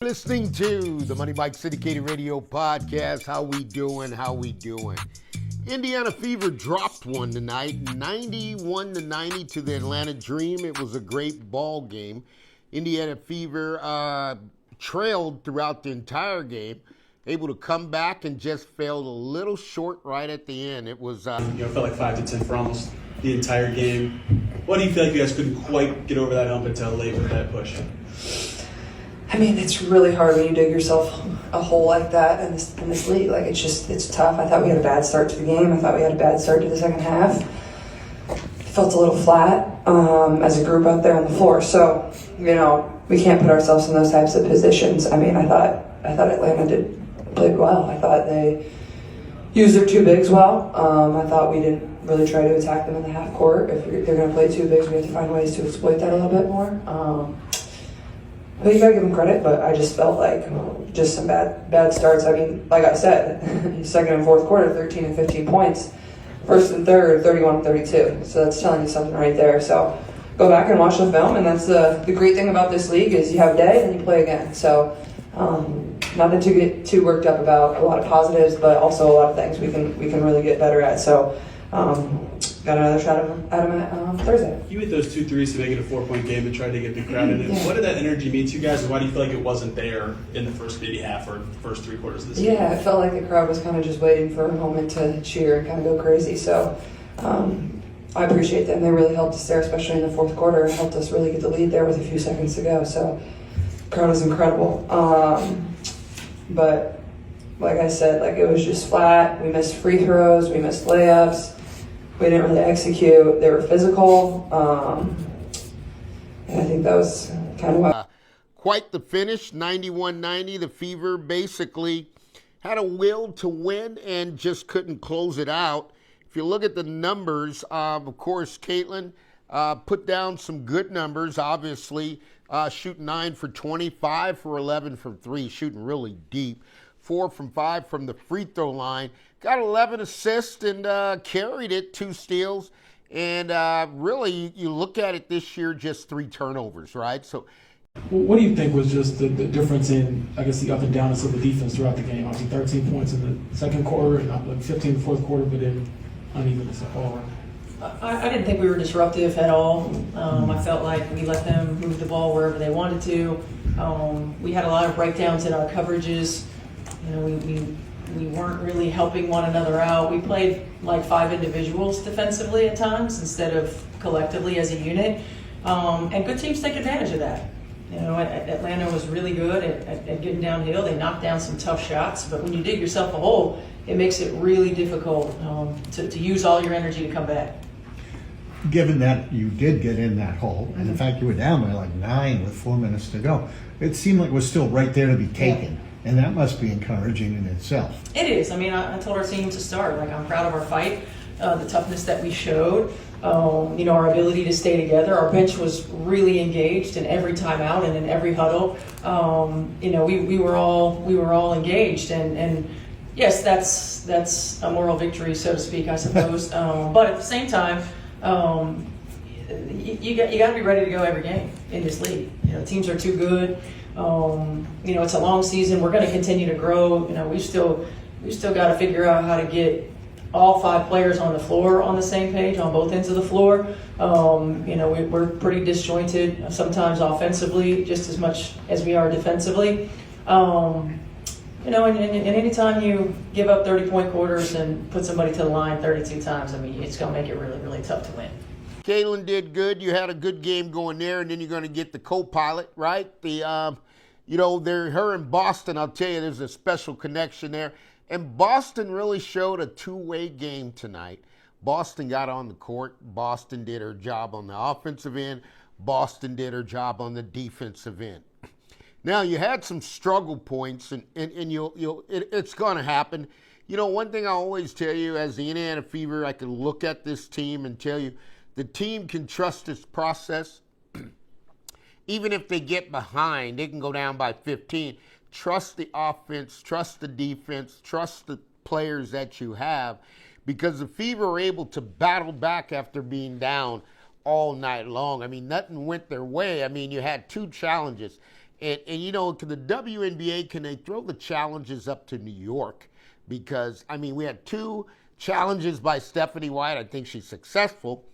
Listening to the Money Mike Syndicated Radio Podcast. How we doing? Indiana Fever dropped one tonight, 91-90 to the Atlanta Dream. It was a great ball game. Indiana Fever trailed throughout the entire game, able to come back and just failed a little short right at the end. It was felt like 5-10 for almost the entire game. What do you feel like you guys couldn't quite get over that hump until late with that push? I mean, it's really hard when you dig yourself a hole like that in this league. Like, it's tough. I thought we had a bad start to the game. I thought we had a bad start to the second half. It felt a little flat as a group out there on the floor. So, we can't put ourselves in those types of positions. I mean, I thought Atlanta played well. I thought they used their two bigs well. I thought we didn't really try to attack them in the half court. If they're going to play two bigs, we have to find ways to exploit that a little bit more. But you gotta give them credit, but I just felt like just some bad starts. I mean, like I said, second and fourth quarter, 13 and 15 points. First and third, 31 and 32. So that's telling you something right there. So go back and watch the film, and that's the great thing about this league is you have a day and you play again. So nothing to get too worked up about. A lot of positives, but also a lot of things we can really get better at. So got another shot at him at Thursday. You hit those 2 threes to make it a 4-point game and tried to get the crowd in it. Yeah. What did that energy mean to you guys, and why do you feel like it wasn't there in the first maybe half or first 3 quarters of this game? Yeah, it felt like the crowd was kind of just waiting for a moment to cheer and kind of go crazy. So I appreciate them. They really helped us there, especially in the fourth quarter, and helped us really get the lead there with a few seconds to go. So the crowd was incredible. But like I said, it was just flat. We missed free throws. We missed layups. We didn't really execute. They were physical. And I think that was kind of what... Quite the finish, 91-90. The Fever basically had a will to win and just couldn't close it out. If you look at the numbers, of course, Caitlin put down some good numbers, obviously, shooting 9 for 20, 5 for 11 from 3, shooting really deep. 4 from 5 from the free throw line. Got 11 assists and carried it, 2 steals. And really, you look at it this year, just 3 turnovers, right? So, what do you think was just the difference in, I guess, the up and downness of the defense throughout the game? Obviously, 13 points in the second quarter and 15 in the fourth quarter, but then unevenness all around. I didn't think we were disruptive at all. I felt like we let them move the ball wherever they wanted to. We had a lot of breakdowns in our coverages. We weren't really helping one another out. We played like 5 individuals defensively at times instead of collectively as a unit. And good teams take advantage of that. Atlanta was really good at getting downhill. They knocked down some tough shots, but when you dig yourself a hole, it makes it really difficult to use all your energy to come back. Given that you did get in that hole, and in fact you were down by like 9 with 4 minutes to go, it seemed like it was still right there to be taken. Yeah. And that must be encouraging in itself. It is. I mean, I told our team to start. I'm proud of our fight, the toughness that we showed, our ability to stay together. Our bench was really engaged in every timeout and in every huddle. We were all engaged, and yes, that's a moral victory, so to speak, I suppose. But at the same time, you got to be ready to go every game in this league. Teams are too good. It's a long season. We're going to continue to grow. We still got to figure out how to get all 5 players on the floor on the same page on both ends of the floor. We're pretty disjointed sometimes offensively, just as much as we are defensively. And anytime you give up 30-point quarters and put somebody to the line 32 times, it's going to make it really, really tough to win. Caitlin did good. You had a good game going there, and then you're going to get the co-pilot, right? Her and Boston, I'll tell you, there's a special connection there. And Boston really showed a two-way game tonight. Boston got on the court. Boston did her job on the offensive end. Boston did her job on the defensive end. Now, you had some struggle points, and it's going to happen. One thing I always tell you as the Indiana Fever, I can look at this team and tell you, the team can trust its process. Even if they get behind, they can go down by 15. Trust the offense, trust the defense, trust the players that you have, because the Fever are able to battle back after being down all night long. Nothing went their way. You had 2 challenges. And you know, to the WNBA, can they throw the challenges up to New York? Because, I mean, we had 2 challenges by Stephanie White. I think she's successful.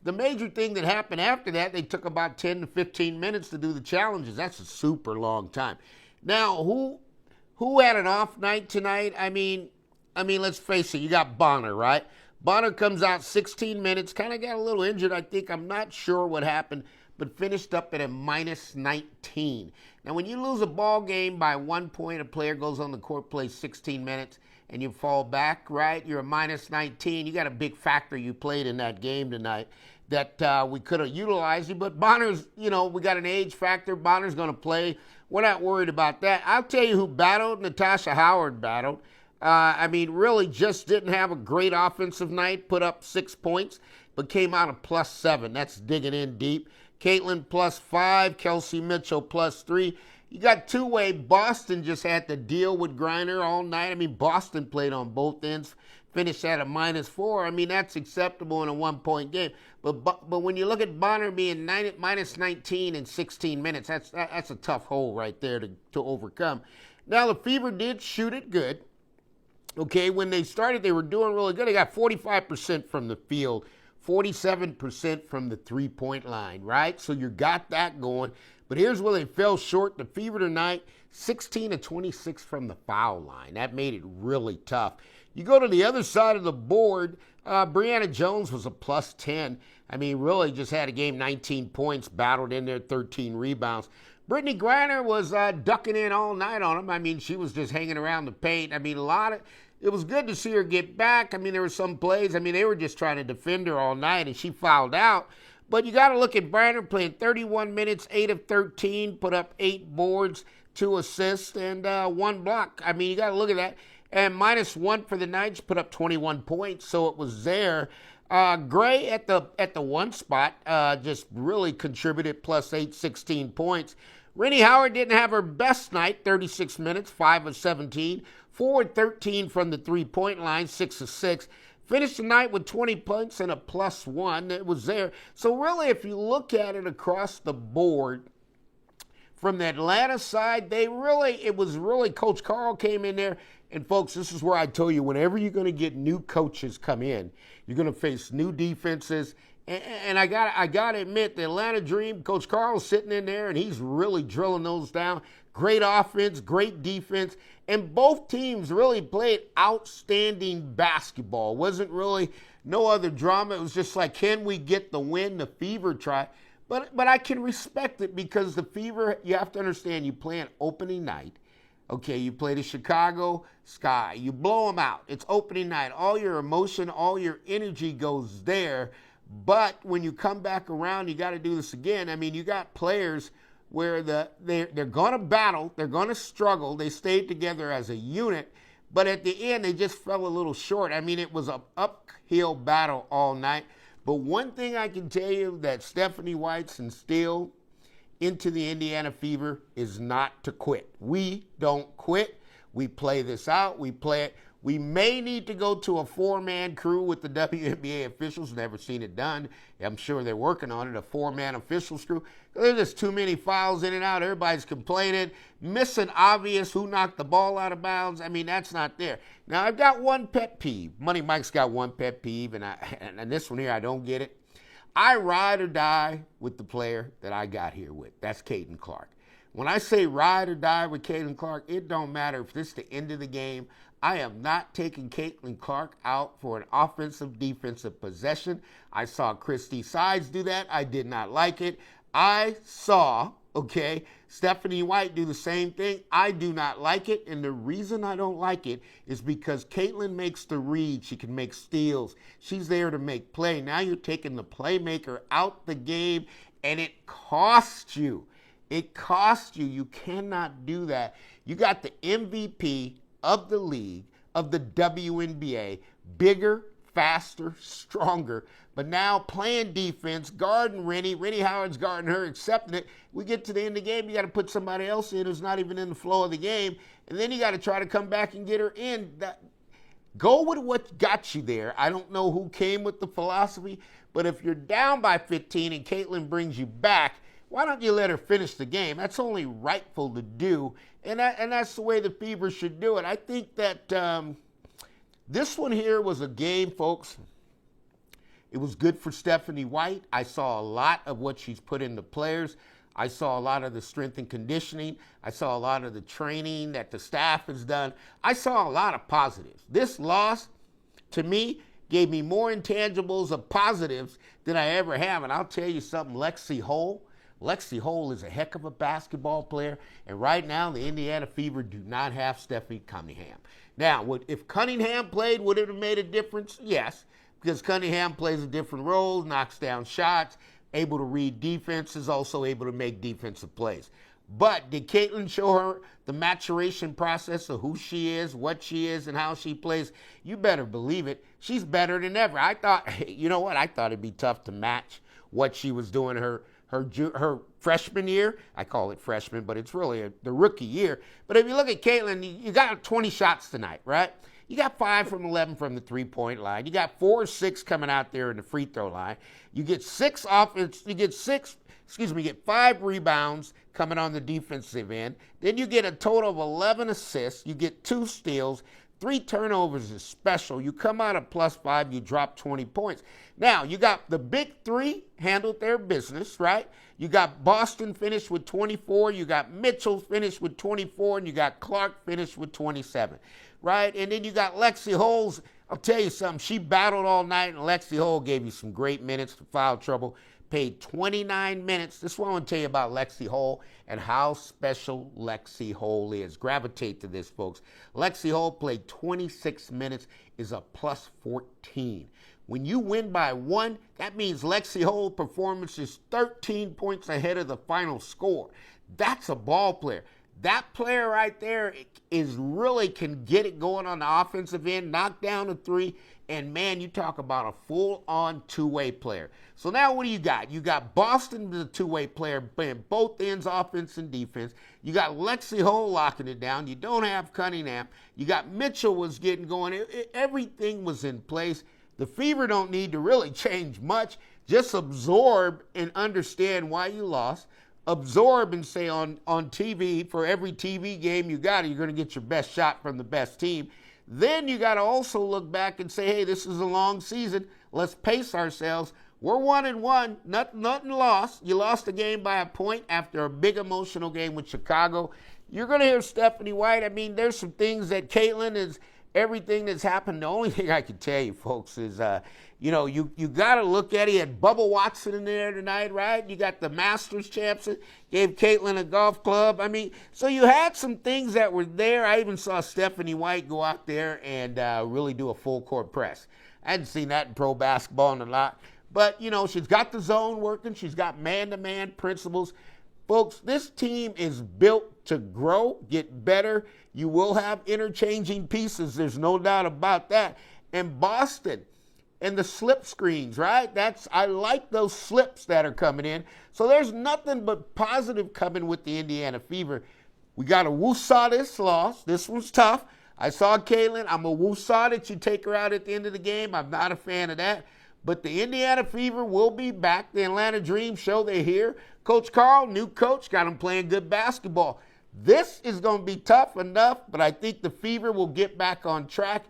The major thing that happened after that, they took about 10 to 15 minutes to do the challenges. That's a super long time. Now, who had an off night tonight? I mean, let's face it, you got Bonner, right? Bonner comes out 16 minutes, kind of got a little injured, I think. I'm not sure what happened, but finished up at a minus 19. Now, when you lose a ball game by 1 point, a player goes on the court, plays 16 minutes, and you fall back, right? You're a minus 19. You got a big factor you played in that game tonight that we could have utilized you. But Bonner's, you know, we got an age factor. Bonner's going to play. We're not worried about that. I'll tell you who battled. Natasha Howard battled. I mean, really just didn't have a great offensive night. Put up 6 points, but came out of +7. That's digging in deep. Caitlin +5. Kelsey Mitchell +3. You got two-way. Boston just had to deal with Griner all night. I mean, Boston played on both ends, finished at a -4. I mean, that's acceptable in a 1-point game. But when you look at Bonner being minus 19 in 16 minutes, that's a tough hole right there to overcome. Now, the Fever did shoot it good. Okay, when they started, they were doing really good. They got 45% from the field, 47% from the three-point line, right? So you got that going. But here's where they fell short. The Fever tonight, 16 of 26 from the foul line. That made it really tough. You go to the other side of the board, Brianna Jones was a +10. I mean, really just had a game, 19 points, battled in there, 13 rebounds. Brittany Griner was ducking in all night on him. I mean, she was just hanging around the paint. I mean, it was good to see her get back. I mean, there were some plays. I mean, they were just trying to defend her all night, and she fouled out. But you got to look at Griner playing 31 minutes, 8 of 13, put up 8 boards, 2 assists, and 1 block. I mean, you got to look at that. And -1 for the Knights, put up 21 points, so it was there. Gray at the 1 spot just really contributed, +8, 16 points. Rennie Howard didn't have her best night, 36 minutes, 5 of 17, 4 of 13 from the three-point line, 6 of 6. Finished the night with 20 points and a +1. It was there. So really, if you look at it across the board, from the Atlanta side, it was really Coach Carl came in there. And folks, this is where I tell you, whenever you're going to get new coaches come in, you're going to face new defenses. And I got to admit, the Atlanta Dream, Coach Carl's sitting in there, and he's really drilling those down. Great offense, great defense. And both teams really played outstanding basketball. Wasn't really no other drama. It was just like, can we get the win? The Fever tried. But I can respect it because the Fever, you have to understand, you play an opening night. Okay, you play the Chicago Sky. You blow them out. It's opening night. All your emotion, all your energy goes there. But when you come back around, you got to do this again. I mean, you got players where they're going to battle. They're going to struggle. They stayed together as a unit. But at the end, they just fell a little short. I mean, it was an uphill battle all night. But one thing I can tell you that Stephanie White's instilled into the Indiana Fever is not to quit. We don't quit. We play this out. We play it. We may need to go to a 4-man crew with the WNBA officials. Never seen it done. I'm sure they're working on it, a 4-man officials crew. There's just too many fouls in and out. Everybody's complaining. Missing obvious who knocked the ball out of bounds. I mean, that's not there. Now, I've got one pet peeve. Money Mike's got one pet peeve, and this one here, I don't get it. I ride or die with the player that I got here with. That's Caitlin Clark. When I say ride or die with Caitlin Clark, it don't matter if this is the end of the game. I am not taking Caitlin Clark out for an offensive, defensive possession. I saw Christy Sides do that. I did not like it. I saw, Stephanie White do the same thing. I do not like it, and the reason I don't like it is because Caitlin makes the read. She can make steals. She's there to make play. Now you're taking the playmaker out the game, and it costs you. It costs you. You cannot do that. You got the MVP of the league, of the WNBA, bigger, faster, stronger, but now playing defense, guarding Rennie Howard's guarding her, accepting it. We get to the end of the game, you got to put somebody else in who's not even in the flow of the game, and then you got to try to come back and get her in. Go with what got you there. I don't know who came with the philosophy, but if you're down by 15 and Caitlin brings you back, why don't you let her finish the game? That's only rightful to do, and that's the way the Fever should do it. I think that this one here was a game, folks. It was good for Stephanie White. I saw a lot of what she's put into players. I saw a lot of the strength and conditioning. I saw a lot of the training that the staff has done. I saw a lot of positives. This loss, to me, gave me more intangibles of positives than I ever have. And I'll tell you something, Lexi Hole is a heck of a basketball player. And right now, the Indiana Fever do not have Stephanie Cunningham. Now, if Cunningham played, would it have made a difference? Yes, because Cunningham plays a different role, knocks down shots, able to read defenses, also able to make defensive plays. But did Caitlin show her the maturation process of who she is, what she is, and how she plays? You better believe it. She's better than ever. I thought, you know what? I thought it'd be tough to match what she was doing her freshman year. I call it freshman, but it's really the rookie year. But if you look at Caitlin, you got 20 shots tonight, right? You got 5 from 11 from the three-point line. You got 4 or 6 coming out there in the free throw line. You get 5 rebounds coming on the defensive end. Then you get a total of 11 assists. You get 2 steals. 3 turnovers is special. You come out of +5, you drop 20 points. Now, you got the big 3 handled their business, right? You got Boston finished with 24. You got Mitchell finished with 24. And you got Clark finished with 27, right? And then you got Lexi Holes. I'll tell you something. She battled all night, and Lexi Hole gave you some great minutes to foul trouble. Paid 29 minutes. This is what I want to tell you about Lexi Hole and how special Lexi Hole is. Gravitate to this, folks. Lexi Hole played 26 minutes, is a +14. When you win by 1, that means Lexi Hole performance is 13 points ahead of the final score. That's a ball player. That player right there is really can get it going on the offensive end, knock down a 3, and man, you talk about a full-on two-way player. So now what do you got? You got Boston, the two-way player, playing both ends, offense and defense. You got Lexi Hole locking it down. You don't have Cunningham. You got Mitchell was getting going. Everything was in place. The Fever don't need to really change much. Just absorb and understand why you lost. Absorb and say on TV, for every TV game you got, you're going to get your best shot from the best team. Then you got to also look back and say, hey, this is a long season. Let's pace ourselves. We're 1-1, nothing lost. You lost the game by a point after a big emotional game with Chicago. You're going to hear Stephanie White. I mean, there's some things that Caitlin is, everything that's happened. The only thing I can tell you, folks, is, you got to look at it. You had Bubba Watson in there tonight, right? You got the Masters champs, gave Caitlin a golf club. I mean, so you had some things that were there. I even saw Stephanie White go out there and really do a full court press. I hadn't seen that in pro basketball in a lot. But, she's got the zone working. She's got man-to-man principles. Folks, this team is built to grow, get better. You will have interchanging pieces. There's no doubt about that. And Boston and the slip screens, right? I like those slips that are coming in. So there's nothing but positive coming with the Indiana Fever. We got to woo-saw this loss. This one's tough. I saw Caitlin. I'm a woo-saw that you take her out at the end of the game. I'm not a fan of that. But the Indiana Fever will be back. The Atlanta Dream show, they're here. Coach Carl, new coach, got them playing good basketball. This is going to be tough enough, but I think the Fever will get back on track.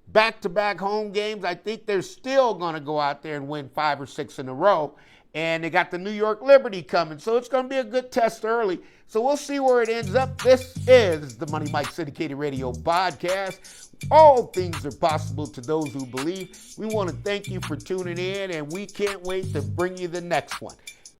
Back-to-back home games, I think they're still going to go out there and win 5 or 6 in a row. And they got the New York Liberty coming, so it's going to be a good test early. So we'll see where it ends up. This is the Money Mike Syndicated Radio podcast. All things are possible to those who believe. We want to thank you for tuning in, and we can't wait to bring you the next one.